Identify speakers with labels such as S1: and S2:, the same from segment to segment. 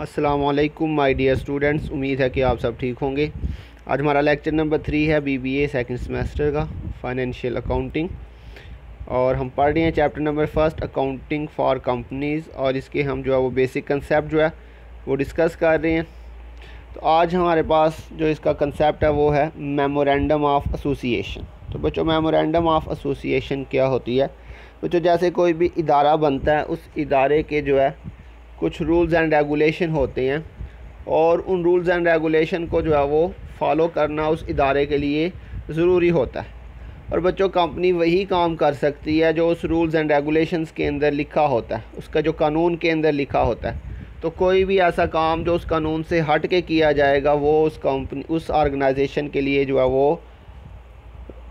S1: अस्सलाम वालेकुम my dear students, उम्मीद है कि आप सब ठीक होंगे। आज हमारा लेक्चर नंबर 3 है बीबीए सेकंड सेमेस्टर का फाइनेंशियल अकाउंटिंग, और हम पढ़ रहे हैं chapter number 1 accounting for companies, और इसके हम जो है वो बेसिक कंसेप्ट जो है वो डिस्कस कर रहे हैं। तो आज हमारे पास जो इसका कंसेप्ट है वो है मेमोरेंडम ऑफ एसोसिएशन। तो बच्चों, मेमोरेंडम ऑफ एसोसिएशन क्या होती है? बच्चों, जैसे कोई भी इदारा बनता है, उस इदारे के जो है कुछ रूल्स एंड रेगुलेशन होते हैं, और उन रूल्स एंड रेगुलेशन को जो है वो फॉलो करना उस इदारे के लिए ज़रूरी होता है। और बच्चों, कंपनी वही काम कर सकती है जो उस रूल्स एंड रेगुलेशंस के अंदर लिखा होता है, उसका जो कानून के अंदर लिखा होता है। तो कोई भी ऐसा काम जो उस कानून से हट के किया जाएगा वो उस कंपनी, उस ऑर्गेनाइजेशन के लिए जो है वो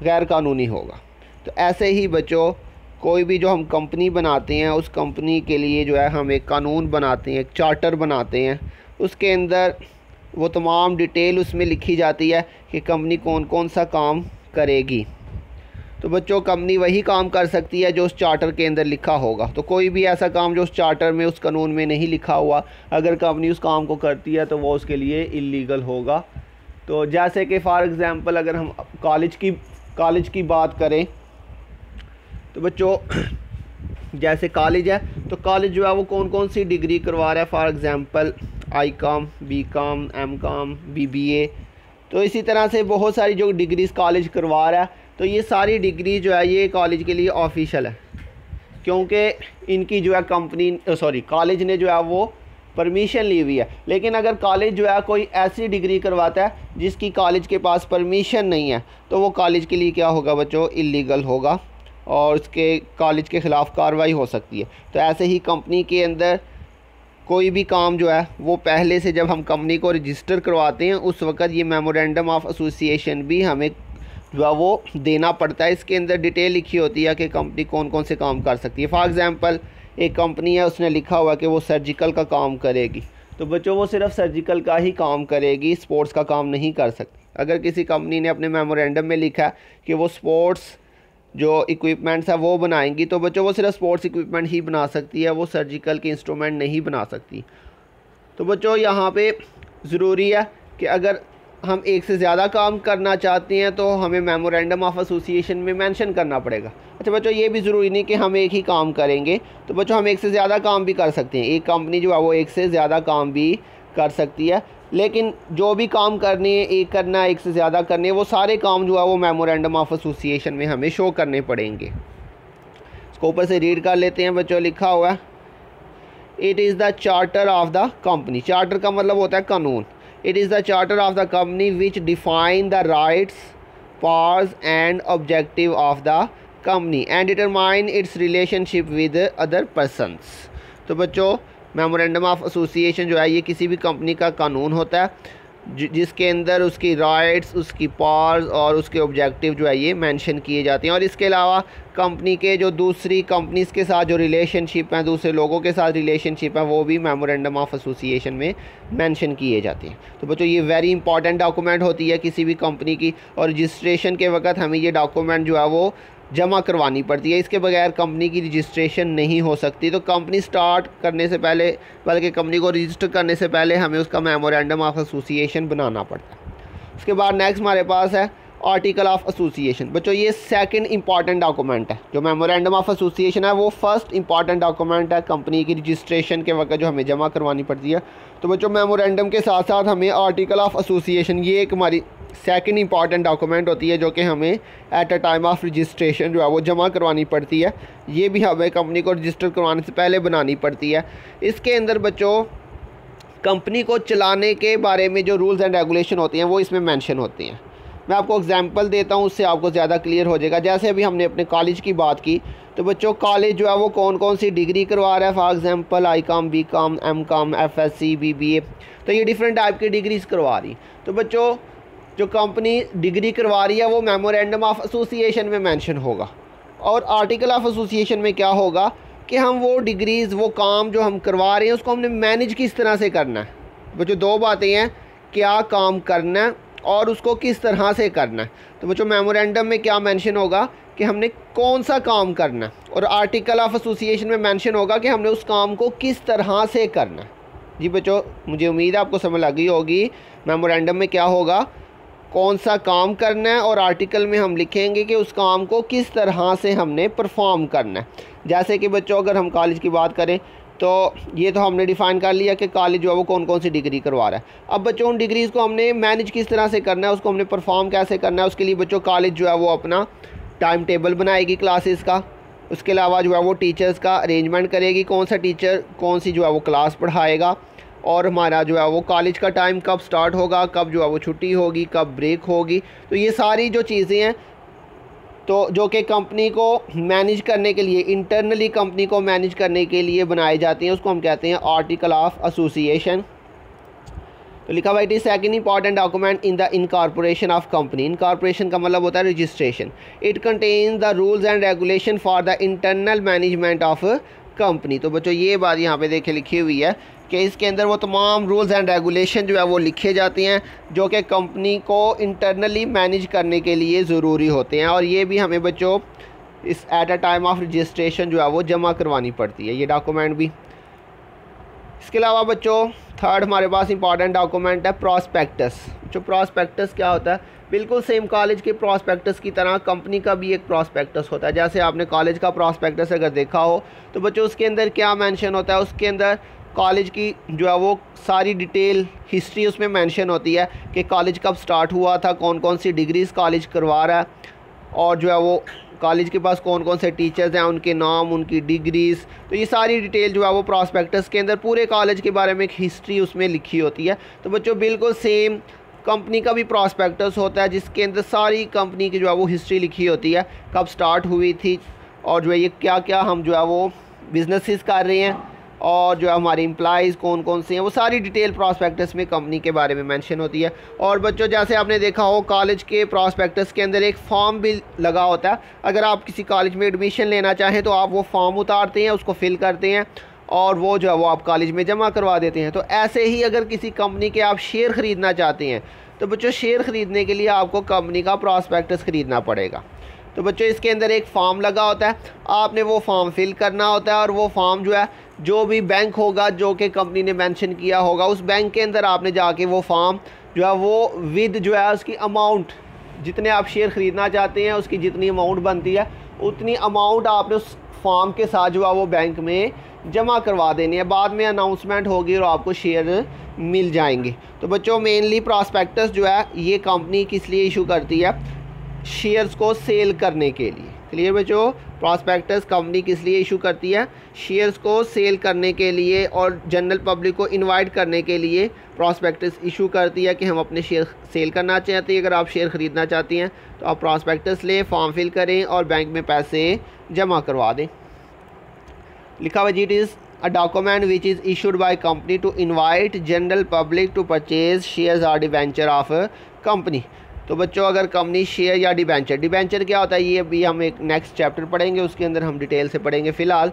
S1: गैर कानूनी होगा। तो ऐसे ही बच्चों, कोई भी जो हम कंपनी बनाते हैं, उस कंपनी के लिए जो है हम एक कानून बनाते हैं, एक चार्टर बनाते हैं। उसके अंदर वो तमाम डिटेल उसमें लिखी जाती है कि कंपनी कौन कौन सा काम करेगी। तो बच्चों, कंपनी वही काम कर सकती है जो उस चार्टर के अंदर लिखा होगा। तो कोई भी ऐसा काम जो उस चार्टर में, उस कानून में नहीं लिखा हुआ, अगर कंपनी उस काम को करती है तो वो उसके लिए इल्लीगल होगा। तो जैसे कि फॉर एग्ज़ाम्पल अगर हम कॉलेज की बात करें, तो बच्चों जैसे कॉलेज है, तो कॉलेज जो है वो कौन कौन सी डिग्री करवा रहा है। For example ICom, BCom, MCom, BBA. तो इसी तरह से बहुत सारी जो डिग्रीज़ कॉलेज करवा रहा है, तो ये सारी डिग्री जो है ये कॉलेज के लिए ऑफिशियल है, क्योंकि इनकी जो है कॉलेज ने जो है वो परमिशन ली हुई है। लेकिन अगर कॉलेज जो है कोई ऐसी डिग्री करवाता है जिसकी कॉलेज के पास परमिशन नहीं है, तो वो कॉलेज के लिए क्या होगा बच्चों? इल्लीगल होगा, और उसके कॉलेज के ख़िलाफ़ कार्रवाई हो सकती है। तो ऐसे ही कंपनी के अंदर कोई भी काम जो है वो पहले से जब हम कंपनी को रजिस्टर करवाते हैं उस वक़्त ये मेमोरेंडम ऑफ एसोसिएशन भी हमें जो है वो देना पड़ता है। इसके अंदर डिटेल लिखी होती है कि कंपनी कौन कौन से काम कर सकती है। फॉर एग्ज़ाम्पल एक कंपनी है, उसने लिखा हुआ कि वो सर्जिकल का काम करेगी, तो बच्चों वो सिर्फ सर्जिकल का ही काम करेगी, स्पोर्ट्स का काम नहीं कर सकती। अगर किसी कंपनी ने अपने मेमोरेंडम में लिखा है कि वो स्पोर्ट्स जो इक्विपमेंट्स है वो बनाएंगी, तो बच्चों वो सिर्फ स्पोर्ट्स इक्विपमेंट ही बना सकती है, वो सर्जिकल के इंस्ट्रूमेंट नहीं बना सकती। तो बच्चों यहाँ पे ज़रूरी है कि अगर हम एक से ज़्यादा काम करना चाहते हैं तो हमें मेमोरेंडम ऑफ एसोसिएशन में मेंशन करना पड़ेगा। अच्छा बच्चों, ये भी ज़रूरी नहीं कि हम एक ही काम करेंगे, तो बच्चों हम एक से ज़्यादा काम भी कर सकते हैं। एक कंपनी जो है वो एक से ज़्यादा काम भी कर सकती है, लेकिन जो भी काम करने हैं, एक करना है, एक से ज़्यादा करने हैं, वो सारे काम जो है वो मेमोरेंडम ऑफ एसोसिएशन में हमें शो करने पड़ेंगे। इसको ऊपर से रीड कर लेते हैं बच्चों। लिखा हुआ है, it is the charter of the company. Charter का मतलब होता है कानून। It is the charter of the company which define the rights, powers and objective of the company and determine its relationship with other persons. तो बच्चों, memorandum of association जो है ये किसी भी कंपनी का कानून होता है जिसके अंदर उसकी राइट्स, उसकी पावर्स और उसके ऑब्जेक्टिव जो है ये मेंशन किए जाते हैं। और इसके अलावा कंपनी के जो दूसरी कंपनीज़ के साथ जो रिलेशनशिप हैं, दूसरे लोगों के साथ रिलेशनशिप है, वो भी मेमोरेंडम ऑफ एसोसिएशन में मेंशन किए जाते हैं। तो बच्चों ये वेरी इंपॉर्टेंट डॉक्यूमेंट होती है किसी भी कंपनी की, और रजिस्ट्रेशन के वक्त हमें ये डॉक्यूमेंट जो है वो जमा करवानी पड़ती है। इसके बगैर कंपनी की रजिस्ट्रेशन नहीं हो सकती। तो कंपनी स्टार्ट करने से पहले, बल्कि कंपनी को रजिस्टर करने से पहले हमें उसका मेमोरेंडम ऑफ एसोसिएशन बनाना पड़ता है। उसके बाद नेक्स्ट हमारे पास है आर्टिकल ऑफ एसोसिएशन। बच्चों ये सेकंड इंपॉर्टेंट डॉक्यूमेंट है। जो मेमोरेंडम ऑफ एसोसिएशन है वो फर्स्ट इंपॉर्टेंट डॉक्यूमेंट है कंपनी की रजिस्ट्रेशन के वक्त जो हमें जमा करवानी पड़ती है। तो बच्चों मेमोरेंडम के साथ साथ हमें आर्टिकल ऑफ एसोसिएशन, ये एक हमारी सेकंड इंपॉर्टेंट डॉक्यूमेंट होती है जो कि हमें at a time of registration जो है वो जमा करवानी पड़ती है। ये भी हमें कंपनी को रजिस्टर करवाने से पहले बनानी पड़ती है। इसके अंदर बच्चों कंपनी को चलाने के बारे में जो रूल्स एंड रेगुलेशन होते हैं वो इसमें मेंशन होते हैं। मैं आपको एग्जांपल देता हूँ, उससे आपको ज़्यादा क्लियर हो जाएगा। जैसे अभी हमने अपने कॉलेज की बात की, तो बच्चों कॉलेज जो है वो कौन कौन सी डिग्री करवा रहा है। For example ICom, BCom, MCom, FSc, BBA. तो ये डिफरेंट टाइप की डिग्रीज़ करवा रही। तो बच्चों जो कंपनी डिग्री करवा रही है वो मेमोरेंडम ऑफ एसोसिएशन में मेंशन होगा, और आर्टिकल ऑफ एसोसिएशन में क्या होगा कि हम वो डिग्रीज़, वो काम जो हम करवा रहे हैं उसको हमने मैनेज किस तरह से करना है। बच्चों दो बातें हैं, क्या काम करना है और उसको किस तरह से करना है। तो बच्चों मेमोरेंडम में क्या मेंशन होगा कि हमने कौन सा काम करना है, और आर्टिकल ऑफ एसोसिएशन में मेंशन होगा कि हमने उस काम को किस तरह से करना है। जी बच्चों, मुझे उम्मीद है आपको समझ लग गई होगी मेमोरेंडम में क्या होगा, कौन सा काम करना है, और आर्टिकल में हम लिखेंगे कि उस काम को किस तरह से हमने परफॉर्म करना है। जैसे कि बच्चों अगर हम कॉलेज की बात करें तो ये तो हमने डिफ़ाइन कर लिया कि कॉलेज जो है वो कौन कौन सी डिग्री करवा रहा है। अब बच्चों उन डिग्रीज़ को हमने मैनेज किस तरह से करना है, उसको हमने परफॉर्म कैसे करना है, उसके लिए बच्चों कॉलेज जो है वो अपना टाइम टेबल बनाएगी क्लासेस का। उसके अलावा जो है वो टीचर्स का अरेंजमेंट करेगी, कौन सा टीचर कौन सी जो है वो क्लास पढ़ाएगा, और हमारा जो है वो कॉलेज का टाइम कब स्टार्ट होगा, कब जो है वो छुट्टी होगी, कब ब्रेक होगी। तो ये सारी जो चीज़ें हैं तो जो कि कंपनी को मैनेज करने के लिए, इंटरनली कंपनी को मैनेज करने के लिए बनाई जाती हैं, उसको हम कहते हैं आर्टिकल ऑफ एसोसिएशन। तो लिखा हुआ it is second important document in the incorporation of company. Incorporation का मतलब होता है registration. It contains the rules and regulation for the internal management of company. तो बच्चों ये बात यहाँ पे देखे लिखी हुई है कि इसके अंदर वो तमाम रूल्स एंड रेगुलेशन जो है वो लिखे जाते हैं जो कि कंपनी को इंटरनली मैनेज करने के लिए ज़रूरी होते हैं, और ये भी हमें बच्चों इस at a time of registration जो है वो जमा करवानी पड़ती है, ये डॉक्यूमेंट भी। इसके अलावा बच्चों थर्ड हमारे पास इंपॉर्टेंट डॉक्यूमेंट है प्रॉस्पेक्टस। जो प्रॉस्पेक्टस क्या होता है, बिल्कुल सेम कॉलेज के प्रॉस्पेक्टस की तरह कंपनी का भी एक प्रॉस्पेक्टस होता है। जैसे आपने कॉलेज का प्रॉस्पेक्टस अगर देखा हो तो बच्चों उसके अंदर क्या मेंशन होता है, उसके अंदर कॉलेज की जो है वो सारी डिटेल हिस्ट्री उसमें मेंशन होती है कि कॉलेज कब स्टार्ट हुआ था, कौन कौन सी डिग्रीज़ कॉलेज करवा रहा है, और जो है वो कॉलेज के पास कौन कौन से टीचर्स हैं, उनके नाम, उनकी डिग्रीज़। तो ये सारी डिटेल जो है वो प्रॉस्पेक्टस के अंदर पूरे कॉलेज के बारे में एक हिस्ट्री उसमें लिखी होती है। तो बच्चों बिल्कुल सेम कंपनी का भी प्रॉस्पेक्टस होता है जिसके अंदर सारी कंपनी की जो है वो हिस्ट्री लिखी होती है, कब स्टार्ट हुई थी, और जो है ये क्या क्या हम जो है वो बिजनेसेस कर रहे हैं, और जो हमारे एम्प्लॉइज़ कौन कौन से हैं, वो सारी डिटेल प्रॉस्पेक्टस में कंपनी के बारे में मेंशन होती है। और बच्चों जैसे आपने देखा हो कॉलेज के प्रॉस्पेक्टस के अंदर एक फॉर्म भी लगा होता है। अगर आप किसी कॉलेज में एडमिशन लेना चाहें तो आप वो फॉर्म उतारते हैं, उसको फिल करते हैं, और वो जो है वो आप कॉलेज में जमा करवा देते हैं। तो ऐसे ही अगर किसी कंपनी के आप शेयर ख़रीदना चाहते हैं तो बच्चों शेयर ख़रीदने के लिए आपको कंपनी का प्रॉस्पेक्टस ख़रीदना पड़ेगा। तो बच्चों इसके अंदर एक फॉर्म लगा होता है, आपने वो फॉर्म फिल करना होता है, और वो फॉर्म जो है जो भी बैंक होगा जो कि कंपनी ने मेंशन किया होगा उस बैंक के अंदर आपने जाके वो फॉर्म जो है वो विद जो है उसकी अमाउंट, जितने आप शेयर ख़रीदना चाहते हैं उसकी जितनी अमाउंट बनती है उतनी अमाउंट आपने उस फॉर्म के साथ जो है वो बैंक में जमा करवा देनी है। बाद में अनाउंसमेंट होगी और आपको शेयर मिल जाएंगे। तो बच्चों मेनली प्रॉस्पेक्टस जो है ये कंपनी किस लिए इशू करती है, शेयर्स को सेल करने के लिए। क्लियर बच्चों, प्रॉस्पेक्टस कंपनी किस लिए इशू करती है, शेयर्स को सेल करने के लिए और जनरल पब्लिक को इनवाइट करने के लिए प्रॉस्पेक्टस इशू करती है कि हम अपने शेयर सेल करना चाहते हैं। अगर आप शेयर ख़रीदना चाहती हैं तो आप प्रॉस्पेक्टस लें, फॉर्म फिल करें और बैंक में पैसे जमा करवा दें। लिखा हुआ जी it is a document which is issued by company to invite general public to purchase shares और डिबेंचर ऑफ कंपनी। तो बच्चों अगर कंपनी शेयर या डिबेंचर, डिबेंचर क्या होता है ये भी हम एक नेक्स्ट चैप्टर पढ़ेंगे, उसके अंदर हम डिटेल से पढ़ेंगे। फ़िलहाल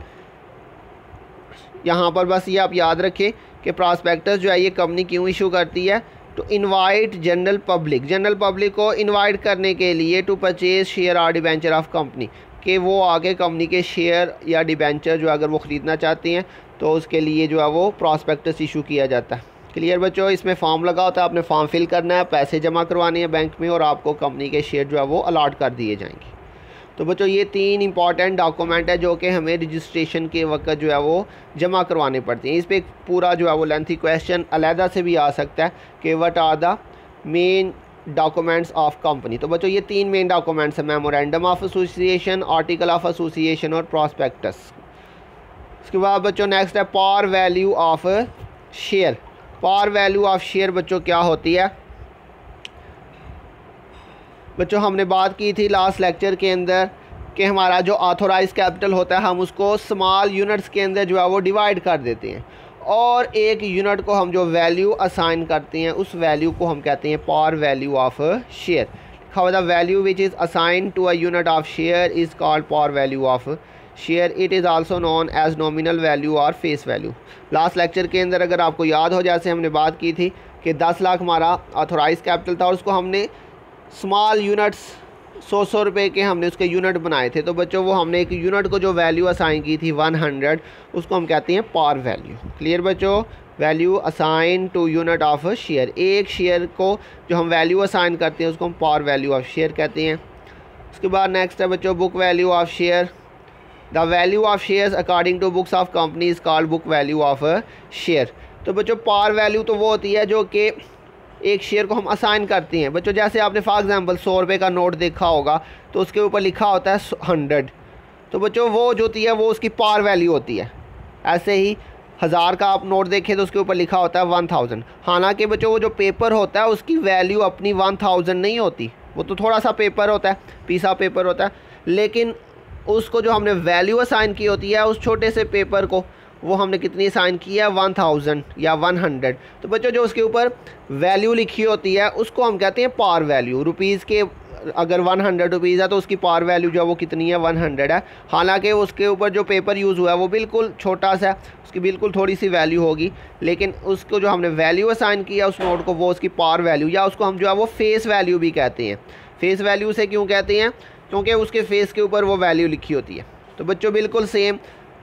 S1: यहाँ पर बस ये आप याद रखें कि प्रॉस्पेक्टस जो है ये कंपनी क्यों इशू करती है, to invite general public, general public को इनवाइट करने के लिए, टू परचेज शेयर और डिबेंचर ऑफ कंपनी, कि वो आगे कंपनी के शेयर या डिबेंचर जो अगर वो ख़रीदना चाहती हैं तो उसके लिए जो है वो प्रॉस्पेक्टस इशू किया जाता है। क्लियर बच्चों, इसमें फॉर्म लगा होता है, आपने फॉर्म फिल करना है, पैसे जमा करवाने हैं बैंक में और आपको कंपनी के शेयर जो है वो अलॉट कर दिए जाएंगे। तो बच्चों ये तीन इंपॉर्टेंट डॉक्यूमेंट है जो कि हमें रजिस्ट्रेशन के वक्त जो है वो जमा करवाने पड़ते हैं। इस पर एक पूरा जो है वो लेंथी क्वेश्चन अलहदा से भी आ सकता है कि what are the main documents of company. तो बच्चों ये तीन मेन डॉक्यूमेंट्स हैं, memorandum of association, article of association और प्रॉस्पेक्टस। इसके बाद बच्चों नेक्स्ट है par value of share. Par value of share बच्चों क्या होती है, बच्चों हमने बात की थी लास्ट लेक्चर के अंदर कि हमारा जो ऑथोराइज कैपिटल होता है हम उसको स्मॉल यूनिट्स के अंदर जो है वो डिवाइड कर देते हैं, और एक यूनिट को हम जो वैल्यू असाइन करते हैं उस वैल्यू को हम कहते हैं par value of share. How the value which is assign to a unit of share is called par value of share. It is also known as nominal value और face value. Last lecture के अंदर अगर आपको याद हो, जैसे हमने बात की थी कि 10 लाख हमारा ऑथोराइज कैपिटल था और उसको हमने स्मॉल यूनिट्स 100 रुपये के हमने उसके यूनिट बनाए थे। तो बच्चों वो हमने एक यूनिट को जो वैल्यू असाइन की थी 100, उसको हम कहते हैं पार वैल्यू। क्लियर बच्चों, value assign to unit of share, एक शेयर को जो हम वैल्यू असाइन करते हैं उसको हम पार वैल्यू ऑफ शेयर कहते हैं। उसके बाद नेक्स्ट है बच्चों book value of share. The value of shares according to books of company is called book value of share. तो बच्चों पार वैल्यू तो वो होती है जो कि एक शेयर को हम असाइन करते हैं। बच्चों जैसे आपने फॉर एग्जांपल 100 रुपये का नोट देखा होगा तो उसके ऊपर लिखा होता है 100, तो बच्चों वो जो होती है वो उसकी पार वैल्यू होती है। ऐसे ही 1000 का आप नोट देखें तो उसके ऊपर लिखा होता है 1000। हालांकि बच्चों वो जो पेपर होता है उसकी वैल्यू अपनी 1000 नहीं होती, वो तो थोड़ा सा पेपर होता है, पीस ऑफ पेपर होता है, लेकिन उसको जो हमने वैल्यू असाइन की होती है उस छोटे से पेपर को वो हमने कितनी असाइन की है 1000 या 100। तो बच्चों जो उसके ऊपर वैल्यू लिखी होती है उसको हम कहते हैं पार वैल्यू। रुपीज़ के अगर 100 रुपीज़ है तो उसकी पार वैल्यू जो है वो कितनी है 100 है। हालांकि उसके ऊपर जो पेपर यूज़ हुआ है वो बिल्कुल छोटा सा है, उसकी बिल्कुल थोड़ी सी वैल्यू होगी, लेकिन उसको जो हमने वैल्यू असाइन किया उस नोट को वो उसकी पार वैल्यू या उसको हम जो है वो फेस वैल्यू भी कहते हैं। फेस वैल्यू से क्यों कहते हैं? क्योंकि उसके फेस के ऊपर वो वैल्यू लिखी होती है। तो बच्चों बिल्कुल सेम,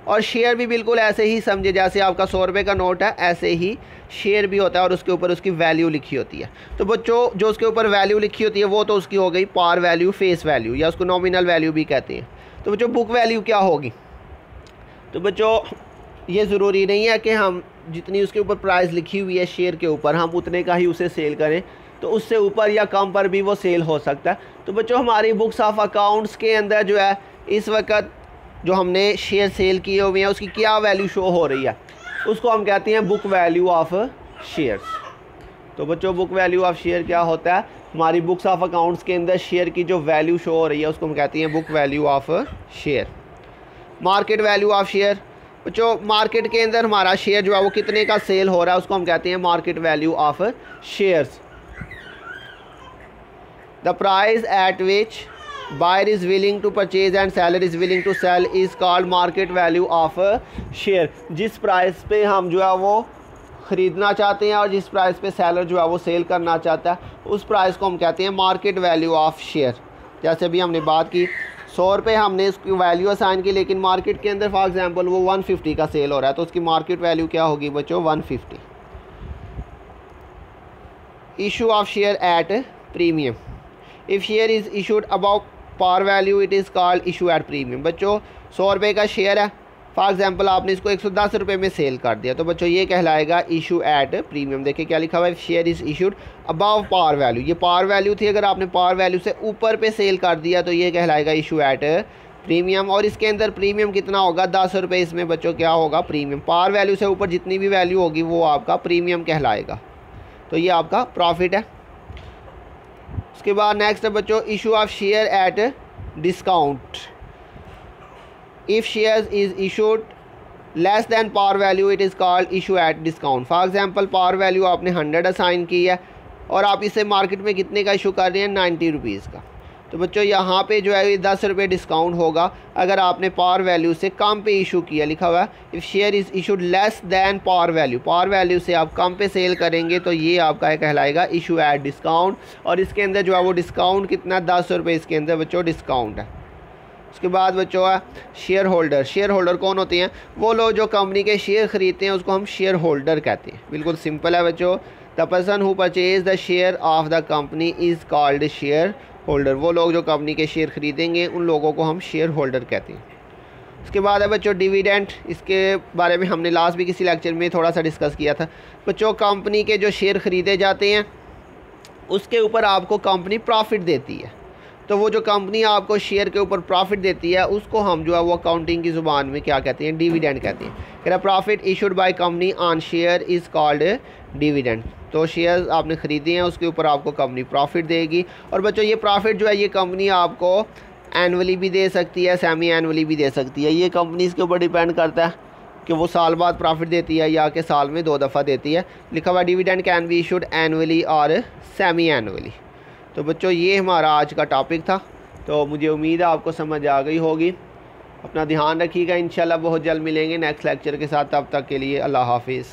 S1: और शेयर भी बिल्कुल ऐसे ही समझे, जैसे आपका 100 रुपये का नोट है ऐसे ही शेयर भी होता है और उसके ऊपर उसकी वैल्यू लिखी होती है। तो बच्चों जो उसके ऊपर वैल्यू लिखी होती है वो तो उसकी हो गई पार वैल्यू, फेस वैल्यू या उसको नॉमिनल वैल्यू भी कहते हैं। तो बच्चों बुक वैल्यू क्या होगी? तो बच्चों ये ज़रूरी नहीं है कि हम जितनी उसके ऊपर प्राइस लिखी हुई है शेयर के ऊपर हम उतने का ही उसे सेल करें, तो उससे ऊपर या कम पर भी वो सेल हो सकता है। तो बच्चों हमारी बुक्स ऑफ अकाउंट्स के अंदर जो है इस वक्त जो हमने शेयर सेल किए हुए हैं उसकी क्या वैल्यू शो हो रही है उसको हम कहते हैं बुक वैल्यू ऑफ शेयर्स। तो बच्चों बुक वैल्यू ऑफ शेयर क्या होता है? हमारी बुक्स ऑफ अकाउंट्स के अंदर शेयर की जो वैल्यू शो हो रही है उसको हम कहते हैं book value of share. Market value of share, बच्चों मार्केट के अंदर हमारा शेयर जो है वो कितने का सेल हो रहा है उसको हम कहते हैं market value of shares. The price at which buyer is willing to purchase and seller is willing to sell is called market value of share। जिस प्राइस पे हम जो है वो ख़रीदना चाहते हैं और जिस प्राइस पे सेलर जो है वो सेल करना चाहता है उस प्राइस को हम कहते हैं मार्केट वैल्यू ऑफ शेयर। जैसे भी हमने बात की 100 रुपये हमने उसकी वैल्यू असाइन की, लेकिन मार्केट के अंदर फॉर एग्जांपल वो 150 का सेल हो रहा है तो उसकी मार्केट वैल्यू क्या होगी बच्चों 150। Issue of share at premium, if share is issued above par value it is called issue at premium. बच्चों 100 रुपये का शेयर है, फॉर एग्जांपल आपने इसको 110 रुपये में सेल कर दिया, तो बच्चों ये कहलाएगा इशू एट प्रीमियम। देखिए क्या लिखा हुआ है, share is issued above par value, ये पार वैल्यू थी, अगर आपने पार वैल्यू से ऊपर पे सेल कर दिया तो ये कहलाएगा इशू एट प्रीमियम। और इसके अंदर प्रीमियम कितना होगा 10 रुपये, इसमें बच्चों क्या होगा प्रीमियम। पार वैल्यू से ऊपर जितनी भी वैल्यू होगी वो आपका प्रीमियम कहलाएगा, तो ये आपका प्रॉफिट है। उसके बाद नेक्स्ट है बच्चों issue of share at discount, if share is issued less than par value it is called issue at discount. For example par value आपने 100 असाइन की है और आप इसे मार्केट में कितने का इशू कर रहे हैं 90 रुपीज़ का, तो बच्चों यहाँ पे जो है ये 10 रुपये डिस्काउंट होगा अगर आपने पार वैल्यू से कम पे इशू किया। लिखा हुआ है if share is issued less than par value, par value से आप कम पे सेल करेंगे तो ये आपका कहलाएगा इशू एट डिस्काउंट। और इसके अंदर जो है वो डिस्काउंट कितना 10 रुपये इसके अंदर बच्चों डिस्काउंट है। उसके बाद बच्चों है शेयर होल्डर। शेयर होल्डर कौन होते हैं? वो लोग जो कंपनी के शेयर ख़रीदते हैं उसको हम शेयर होल्डर कहते हैं। बिल्कुल सिंपल है बच्चों, the person who purchase the share of the company is called share holder. वो लोग जो कंपनी के शेयर ख़रीदेंगे उन लोगों को हम शेयर होल्डर कहते हैं। उसके बाद है बच्चों डिविडेंड, इसके बारे में हमने लास्ट भी किसी लेक्चर में थोड़ा सा डिस्कस किया था। बच्चों कंपनी के जो शेयर ख़रीदे जाते हैं उसके ऊपर आपको कंपनी प्रॉफिट देती है, तो वो जो कंपनी आपको शेयर के ऊपर प्रॉफिट देती है उसको हम जो है वो अकाउंटिंग की ज़ुबान में क्या कहते हैं डिविडेंड कहते हैं। कह रहा profit issued by company on share is called dividend. तो शेयर आपने ख़रीदे हैं उसके ऊपर आपको कंपनी प्रॉफिट देगी। और बच्चों ये प्रॉफिट जो है ये कंपनी आपको एनुअली भी दे सकती है, सेमी एनुअली भी दे सकती है। ये कंपनी इसके ऊपर डिपेंड करता है कि वो साल बाद प्रॉफिट देती है या कि साल में 2 दफ़ा देती है। लिखा हुआ dividend can be issued annually और सेमी एनुअली। तो बच्चों ये हमारा आज का टॉपिक था, तो मुझे उम्मीद है आपको समझ आ गई होगी। अपना ध्यान रखिएगा, इंशाल्लाह बहुत जल्द मिलेंगे नेक्स्ट लेक्चर के साथ। तब तक के लिए अल्लाह हाफिज़।